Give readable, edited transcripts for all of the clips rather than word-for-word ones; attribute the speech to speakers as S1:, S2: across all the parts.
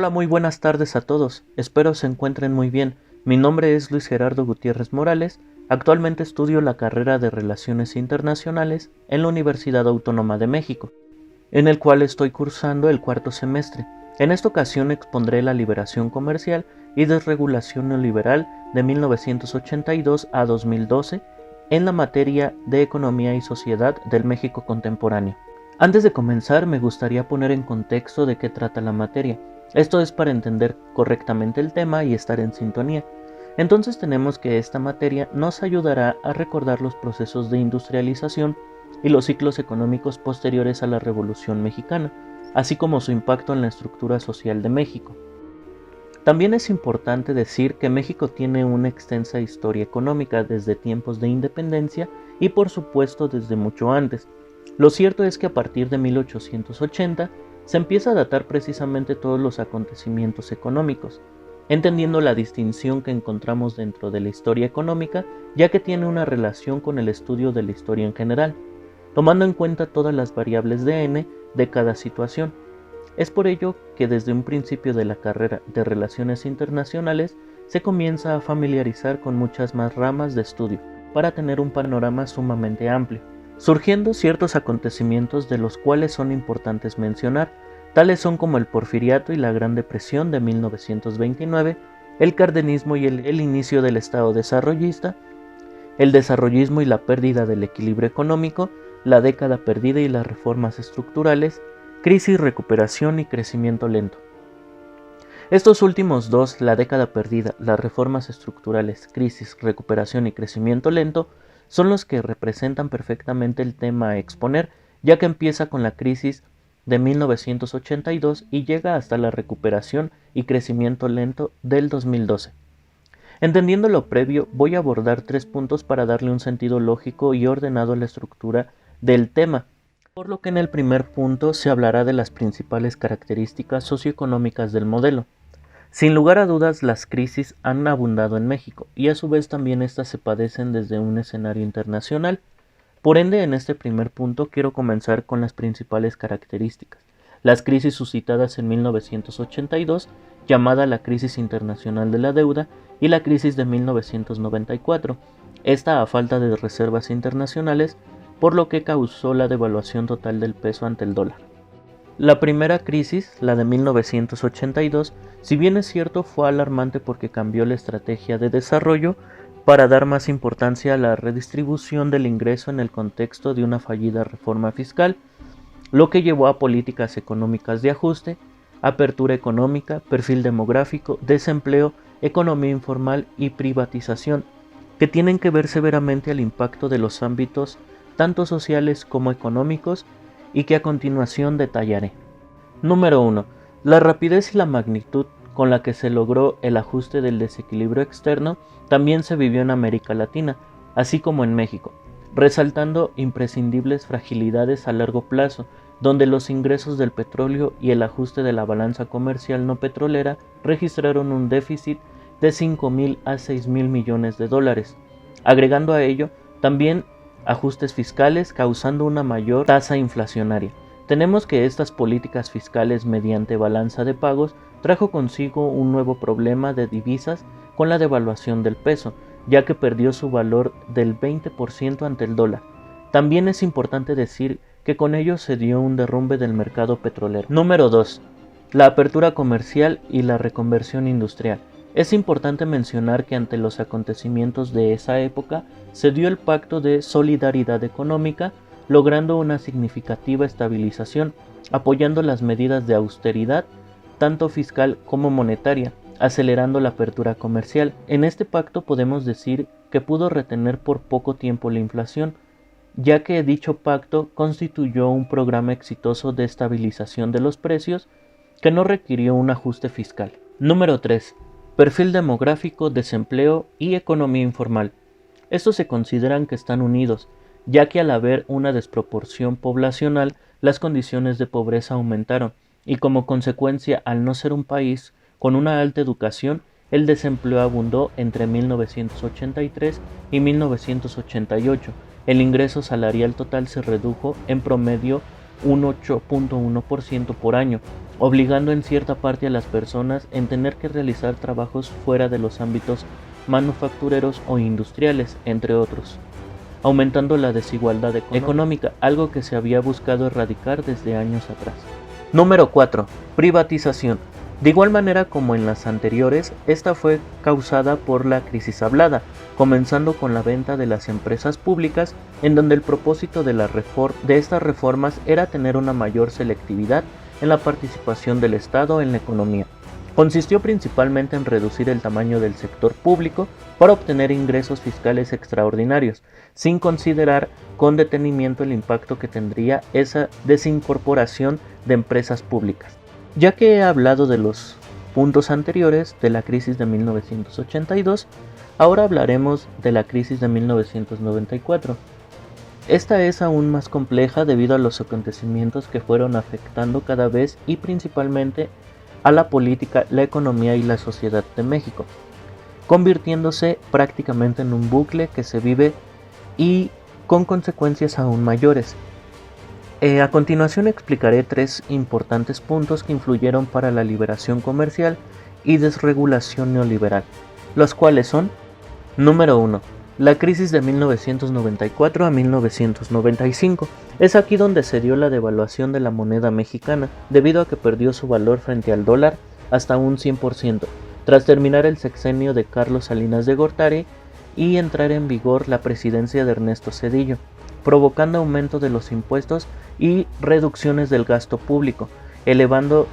S1: Hola, muy buenas tardes a todos, espero se encuentren muy bien. Mi nombre es Luis Gerardo Gutiérrez Morales, actualmente estudio la carrera de Relaciones Internacionales en la Universidad Autónoma de México, en el cual estoy cursando el cuarto semestre. En esta ocasión expondré la liberación comercial y desregulación neoliberal de 1982 a 2012 en la materia de Economía y Sociedad del México contemporáneo. Antes de comenzar, me gustaría poner en contexto de qué trata la materia. Esto es para entender correctamente el tema y estar en sintonía. Entonces tenemos que esta materia nos ayudará a recordar los procesos de industrialización y los ciclos económicos posteriores a la Revolución Mexicana, así como su impacto en la estructura social de México. También es importante decir que México tiene una extensa historia económica desde tiempos de independencia y por supuesto desde mucho antes. Lo cierto es que a partir de 1880 se empieza a datar precisamente todos los acontecimientos económicos, entendiendo la distinción que encontramos dentro de la historia económica, ya que tiene una relación con el estudio de la historia en general, tomando en cuenta todas las variables de n de cada situación. Es por ello que desde un principio de la carrera de Relaciones Internacionales se comienza a familiarizar con muchas más ramas de estudio, para tener un panorama sumamente amplio, surgiendo ciertos acontecimientos de los cuales son importantes mencionar, tales son como el Porfiriato y la Gran Depresión de 1929, el cardenismo y el inicio del Estado desarrollista, el desarrollismo y la pérdida del equilibrio económico, la década perdida y las reformas estructurales, crisis, recuperación y crecimiento lento. Estos últimos dos, la década perdida, las reformas estructurales, crisis, recuperación y crecimiento lento, son los que representan perfectamente el tema a exponer, ya que empieza con la crisis de 1982 y llega hasta la recuperación y crecimiento lento del 2012. Entendiendo lo previo, voy a abordar 3 puntos para darle un sentido lógico y ordenado a la estructura del tema, por lo que en el primer punto se hablará de las principales características socioeconómicas del modelo. Sin lugar a dudas, las crisis han abundado en México y a su vez también estas se padecen desde un escenario internacional. Por ende, en este primer punto quiero comenzar con las principales características. Las crisis suscitadas en 1982, llamada la crisis internacional de la deuda, y la crisis de 1994, esta a falta de reservas internacionales, por lo que causó la devaluación total del peso ante el dólar. La primera crisis, la de 1982, si bien es cierto fue alarmante porque cambió la estrategia de desarrollo para dar más importancia a la redistribución del ingreso en el contexto de una fallida reforma fiscal, lo que llevó a políticas económicas de ajuste, apertura económica, perfil demográfico, desempleo, economía informal y privatización, que tienen que ver severamente al impacto de los ámbitos tanto sociales como económicos y que a continuación detallaré. Número 1. La rapidez y la magnitud con la que se logró el ajuste del desequilibrio externo también se vivió en América Latina, así como en México, resaltando imprescindibles fragilidades a largo plazo, donde los ingresos del petróleo y el ajuste de la balanza comercial no petrolera registraron un déficit de 5.000 a 6.000 millones de dólares. Agregando a ello, también ajustes fiscales causando una mayor tasa inflacionaria. Tenemos que estas políticas fiscales mediante balanza de pagos trajo consigo un nuevo problema de divisas con la devaluación del peso, ya que perdió su valor del 20% ante el dólar. También es importante decir que con ello se dio un derrumbe del mercado petrolero. Número 2. La apertura comercial y la reconversión industrial. Es importante mencionar que ante los acontecimientos de esa época se dio el Pacto de Solidaridad Económica, logrando una significativa estabilización, apoyando las medidas de austeridad, tanto fiscal como monetaria, acelerando la apertura comercial. En este pacto podemos decir que pudo retener por poco tiempo la inflación, ya que dicho pacto constituyó un programa exitoso de estabilización de los precios que no requirió un ajuste fiscal. Número 3. Perfil demográfico, desempleo y economía informal. Estos se consideran que están unidos, ya que al haber una desproporción poblacional, las condiciones de pobreza aumentaron, y como consecuencia, al no ser un país con una alta educación, el desempleo abundó entre 1983 y 1988. El ingreso salarial total se redujo en promedio un 8.1% por año, obligando en cierta parte a las personas en tener que realizar trabajos fuera de los ámbitos manufactureros o industriales, entre otros, aumentando la desigualdad económica, algo que se había buscado erradicar desde años atrás. Número 4. Privatización. De igual manera como en las anteriores, esta fue causada por la crisis hablada, comenzando con la venta de las empresas públicas, en donde el propósito de estas reformas era tener una mayor selectividad en la participación del Estado en la economía. Consistió principalmente en reducir el tamaño del sector público para obtener ingresos fiscales extraordinarios, sin considerar con detenimiento el impacto que tendría esa desincorporación de empresas públicas. Ya que he hablado de los puntos anteriores de la crisis de 1982, ahora hablaremos de la crisis de 1994. Esta es aún más compleja debido a los acontecimientos que fueron afectando cada vez y principalmente a la política, la economía y la sociedad de México, convirtiéndose prácticamente en un bucle que se vive y con consecuencias aún mayores. A continuación explicaré 3 importantes puntos que influyeron para la liberación comercial y desregulación neoliberal, los cuales son: número 1. La crisis de 1994 a 1995. Es aquí donde se dio la devaluación de la moneda mexicana, debido a que perdió su valor frente al dólar hasta un 100%, tras terminar el sexenio de Carlos Salinas de Gortari y entrar en vigor la presidencia de Ernesto Zedillo, provocando aumento de los impuestos y reducciones del gasto público, elevando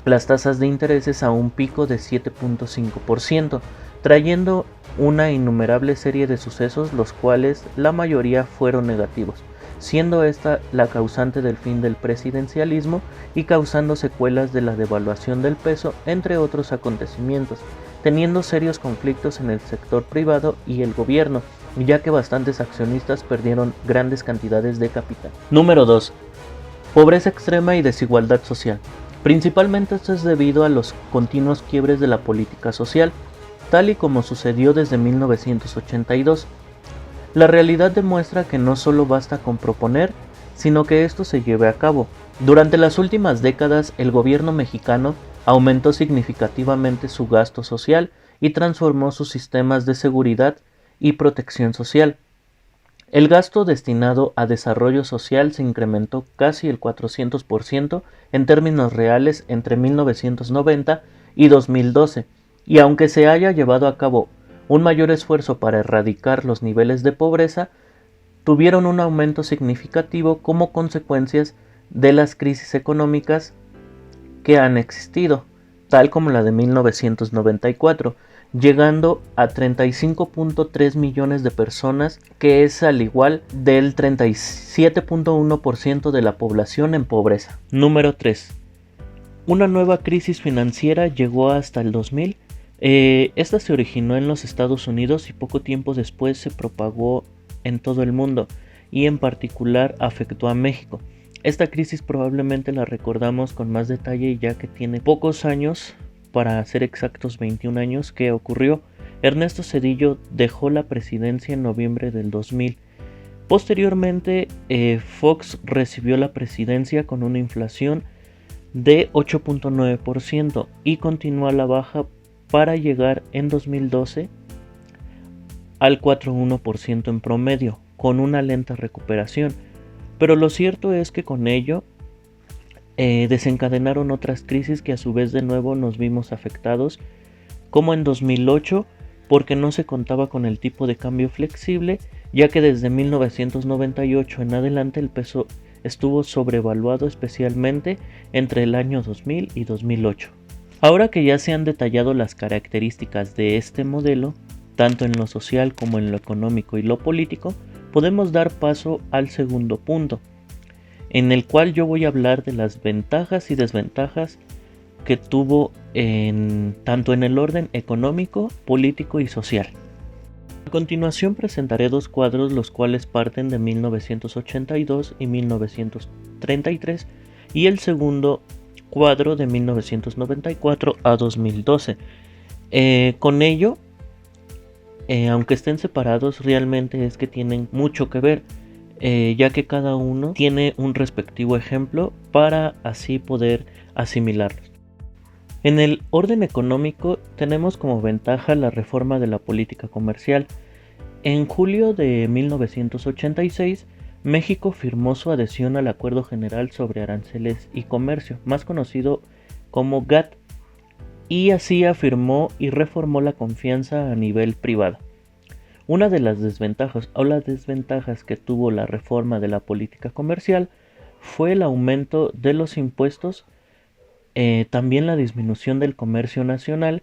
S1: las tasas de intereses a un pico de 7.5%, trayendo una innumerable serie de sucesos, los cuales la mayoría fueron negativos, siendo esta la causante del fin del presidencialismo y causando secuelas de la devaluación del peso, entre otros acontecimientos, teniendo serios conflictos en el sector privado y el gobierno, ya que bastantes accionistas perdieron grandes cantidades de capital. Número 2. Pobreza extrema y desigualdad social. Principalmente esto es debido a los continuos quiebres de la política social, tal y como sucedió desde 1982. La realidad demuestra que no solo basta con proponer, sino que esto se lleve a cabo. Durante las últimas décadas, el gobierno mexicano aumentó significativamente su gasto social y transformó sus sistemas de seguridad y protección social. El gasto destinado a desarrollo social se incrementó casi el 400% en términos reales entre 1990 y 2012, y aunque se haya llevado a cabo un mayor esfuerzo para erradicar los niveles de pobreza, tuvieron un aumento significativo como consecuencias de las crisis económicas que han existido, tal como la de 1994, llegando a 35.3 millones de personas, que es al igual del 37.1% de la población en pobreza. Número 3. Una nueva crisis financiera llegó hasta el 2000. Esta se originó en los Estados Unidos y poco tiempo después se propagó en todo el mundo y en particular afectó a México. Esta crisis probablemente la recordamos con más detalle ya que tiene pocos años, para ser exactos 21 años, que ocurrió. Ernesto Zedillo dejó la presidencia en noviembre del 2000. Posteriormente, Fox recibió la presidencia con una inflación de 8.9% y continuó a la baja para llegar en 2012 al 4.1% en promedio, con una lenta recuperación. Pero lo cierto es que con ello desencadenaron otras crisis que a su vez de nuevo nos vimos afectados, como en 2008, porque no se contaba con el tipo de cambio flexible, ya que desde 1998 en adelante el peso estuvo sobrevaluado, especialmente entre el año 2000 y 2008. Ahora que ya se han detallado las características de este modelo, tanto en lo social como en lo económico y lo político, podemos dar paso al segundo punto, en el cual yo voy a hablar de las ventajas y desventajas que tuvo tanto en el orden económico, político y social. A continuación presentaré 2 cuadros, los cuales parten de 1982 y 1933, y el segundo cuadro de 1994 a 2012. Con ello, aunque estén separados, realmente es que tienen mucho que ver. ya que cada uno tiene un respectivo ejemplo para así poder asimilarlos. En el orden económico tenemos como ventaja la reforma de la política comercial. En julio de 1986, México firmó su adhesión al Acuerdo General sobre Aranceles y Comercio, más conocido como GATT, y así afirmó y reformó la confianza a nivel privado. Una de las desventajas que tuvo la reforma de la política comercial fue el aumento de los impuestos, también la disminución del comercio nacional,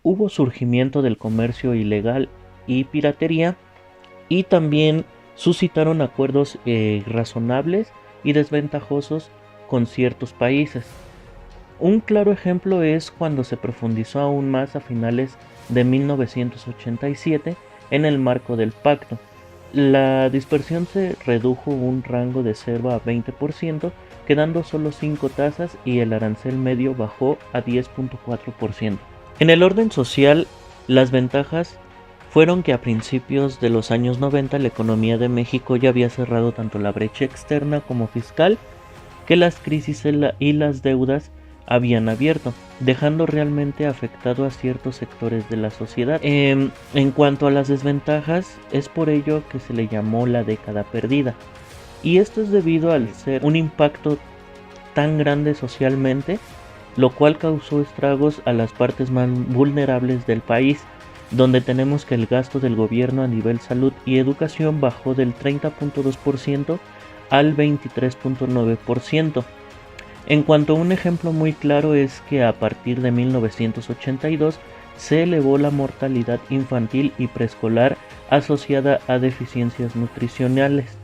S1: hubo surgimiento del comercio ilegal y piratería, y también suscitaron acuerdos razonables y desventajosos con ciertos países. Un claro ejemplo es cuando se profundizó aún más a finales de 1987 en el marco del pacto. La dispersión se redujo un rango de 0 a 20%, quedando solo 5 tasas, y el arancel medio bajó a 10.4%. En el orden social, las ventajas fueron que a principios de los años 90 la economía de México ya había cerrado tanto la brecha externa como fiscal, que las crisis y las deudas habían abierto, dejando realmente afectado a ciertos sectores de la sociedad. En cuanto a las desventajas, es por ello que se le llamó la década perdida, y esto es debido al ser un impacto tan grande socialmente, lo cual causó estragos a las partes más vulnerables del país, donde tenemos que el gasto del gobierno a nivel salud y educación bajó del 30.2% al 23.9%. En cuanto a un ejemplo muy claro es que a partir de 1982 se elevó la mortalidad infantil y preescolar asociada a deficiencias nutricionales,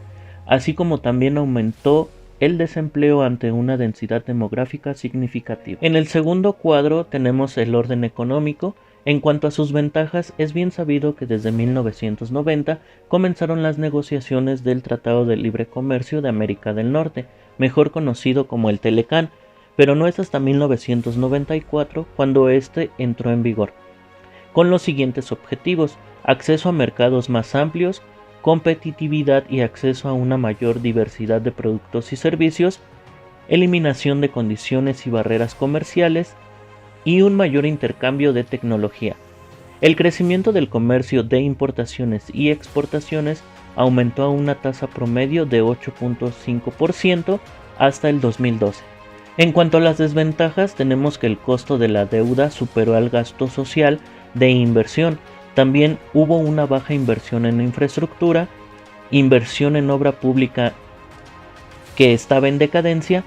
S1: así como también aumentó el desempleo ante una densidad demográfica significativa. En el segundo cuadro tenemos el orden económico. En cuanto a sus ventajas, es bien sabido que desde 1990 comenzaron las negociaciones del Tratado de Libre Comercio de América del Norte, mejor conocido como el Telecán, pero no es hasta 1994 cuando este entró en vigor, con los siguientes objetivos: acceso a mercados más amplios, competitividad y acceso a una mayor diversidad de productos y servicios, eliminación de condiciones y barreras comerciales, y un mayor intercambio de tecnología. El crecimiento del comercio de importaciones y exportaciones aumentó a una tasa promedio de 8.5% hasta el 2012. En cuanto a las desventajas, tenemos que el costo de la deuda superó al gasto social de inversión. También hubo una baja inversión en infraestructura, inversión en obra pública que estaba en decadencia.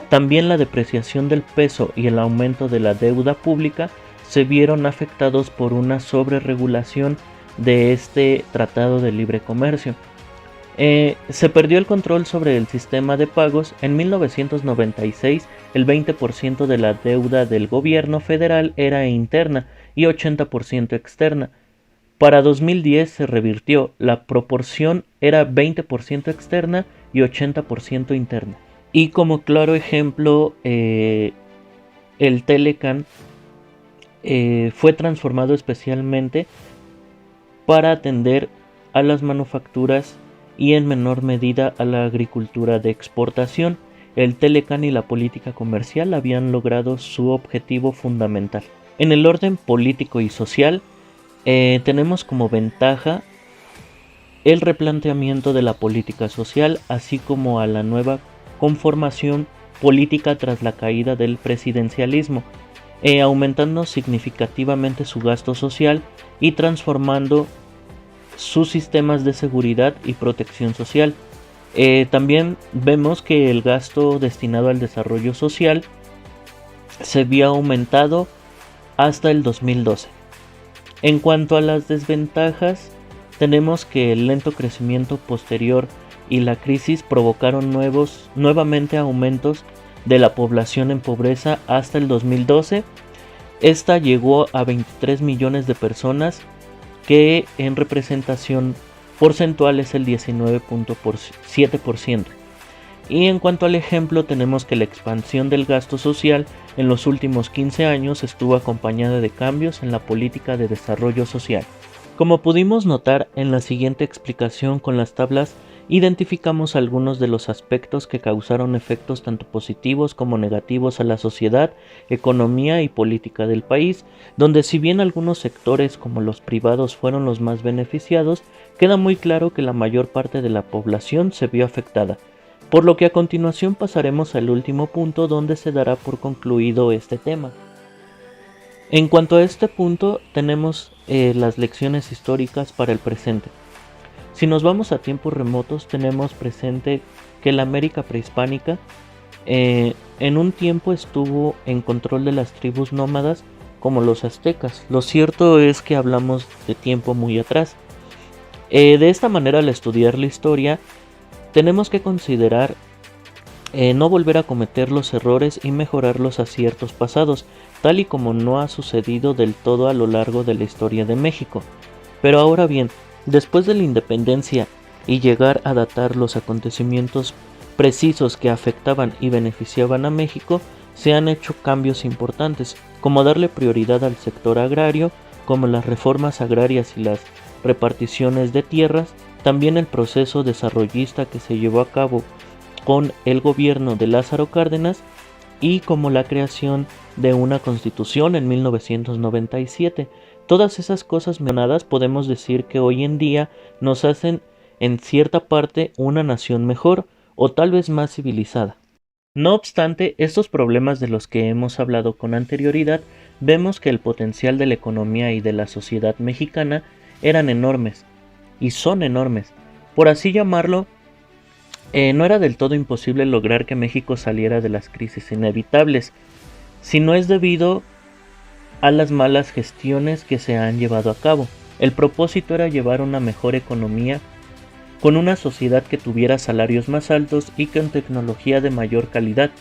S1: También la depreciación del peso y el aumento de la deuda pública se vieron afectados por una sobreregulación de este Tratado de Libre Comercio. Se perdió el control sobre el sistema de pagos. En 1996, el 20% de la deuda del gobierno federal era interna y 80% externa. Para 2010 se revirtió, la proporción era 20% externa y 80% interna. Y como claro ejemplo, el Telecán fue transformado especialmente para atender a las manufacturas y en menor medida a la agricultura de exportación. El Telecán y la política comercial habían logrado su objetivo fundamental. En el orden político y social, tenemos como ventaja el replanteamiento de la política social, así como a la nueva conformación política tras la caída del presidencialismo, aumentando significativamente su gasto social y transformando sus sistemas de seguridad y protección social. También vemos que el gasto destinado al desarrollo social se vio aumentado hasta el 2012. En cuanto a las desventajas, tenemos que el lento crecimiento posterior y la crisis provocaron nuevamente aumentos de la población en pobreza hasta el 2012. Esta llegó a 23 millones de personas, que en representación porcentual es el 19.7%. Y en cuanto al ejemplo, tenemos que la expansión del gasto social en los últimos 15 años estuvo acompañada de cambios en la política de desarrollo social. Como pudimos notar en la siguiente explicación con las tablas, identificamos algunos de los aspectos que causaron efectos tanto positivos como negativos a la sociedad, economía y política del país, donde si bien algunos sectores como los privados fueron los más beneficiados, queda muy claro que la mayor parte de la población se vio afectada, por lo que a continuación pasaremos al último punto donde se dará por concluido este tema. En cuanto a este punto tenemos las lecciones históricas para el presente. Si nos vamos a tiempos remotos, tenemos presente que la América prehispánica en un tiempo estuvo en control de las tribus nómadas como los aztecas. Lo cierto es que hablamos de tiempo muy atrás. De esta manera, al estudiar la historia, tenemos que considerar no volver a cometer los errores y mejorar los aciertos pasados, tal y como no ha sucedido del todo a lo largo de la historia de México. Pero ahora bien, después de la independencia y llegar a datar los acontecimientos precisos que afectaban y beneficiaban a México, se han hecho cambios importantes, como darle prioridad al sector agrario, como las reformas agrarias y las reparticiones de tierras, también el proceso desarrollista que se llevó a cabo con el gobierno de Lázaro Cárdenas y como la creación de una constitución en 1997. Todas esas cosas mencionadas podemos decir que hoy en día nos hacen en cierta parte una nación mejor o tal vez más civilizada. No obstante, estos problemas de los que hemos hablado con anterioridad, vemos que el potencial de la economía y de la sociedad mexicana eran enormes, y son enormes. Por así llamarlo, no era del todo imposible lograr que México saliera de las crisis inevitables, si no es debido a las malas gestiones que se han llevado a cabo. El propósito era llevar una mejor economía con una sociedad que tuviera salarios más altos y con tecnología de mayor calidad,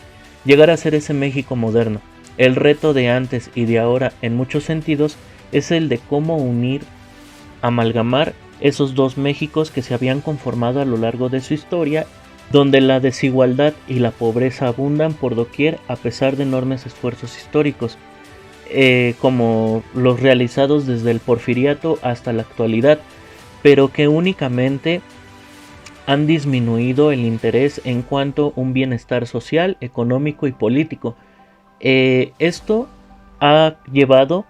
S1: llegar a ser ese México moderno. El reto de antes y de ahora en muchos sentidos es el de cómo amalgamar esos dos Méxicos que se habían conformado a lo largo de su historia, donde la desigualdad y la pobreza abundan por doquier a pesar de enormes esfuerzos históricos, como los realizados desde el Porfiriato hasta la actualidad, pero que únicamente han disminuido el interés en cuanto a un bienestar social, económico y político. Esto ha llevado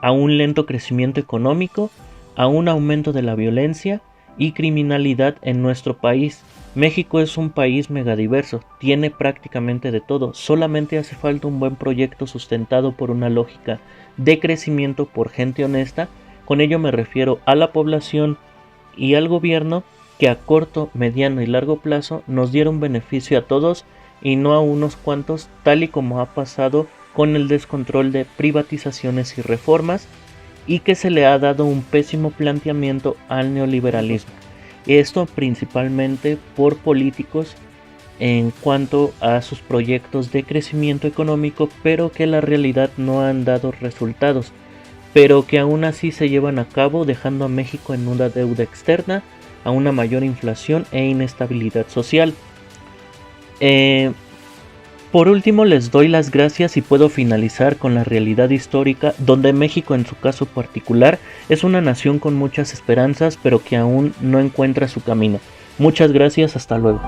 S1: a un lento crecimiento económico, a un aumento de la violencia y criminalidad en nuestro país. México es un país megadiverso, tiene prácticamente de todo, solamente hace falta un buen proyecto sustentado por una lógica de crecimiento por gente honesta. Con ello me refiero a la población y al gobierno que a corto, mediano y largo plazo nos diera un beneficio a todos y no a unos cuantos, tal y como ha pasado con el descontrol de privatizaciones y reformas, y que se le ha dado un pésimo planteamiento al neoliberalismo. Esto principalmente por políticos en cuanto a sus proyectos de crecimiento económico, pero que la realidad no han dado resultados, pero que aún así se llevan a cabo, dejando a México en una deuda externa, a una mayor inflación e inestabilidad social. Por último, les doy las gracias y puedo finalizar con la realidad histórica, donde México en su caso particular es una nación con muchas esperanzas, pero que aún no encuentra su camino. Muchas gracias, hasta luego.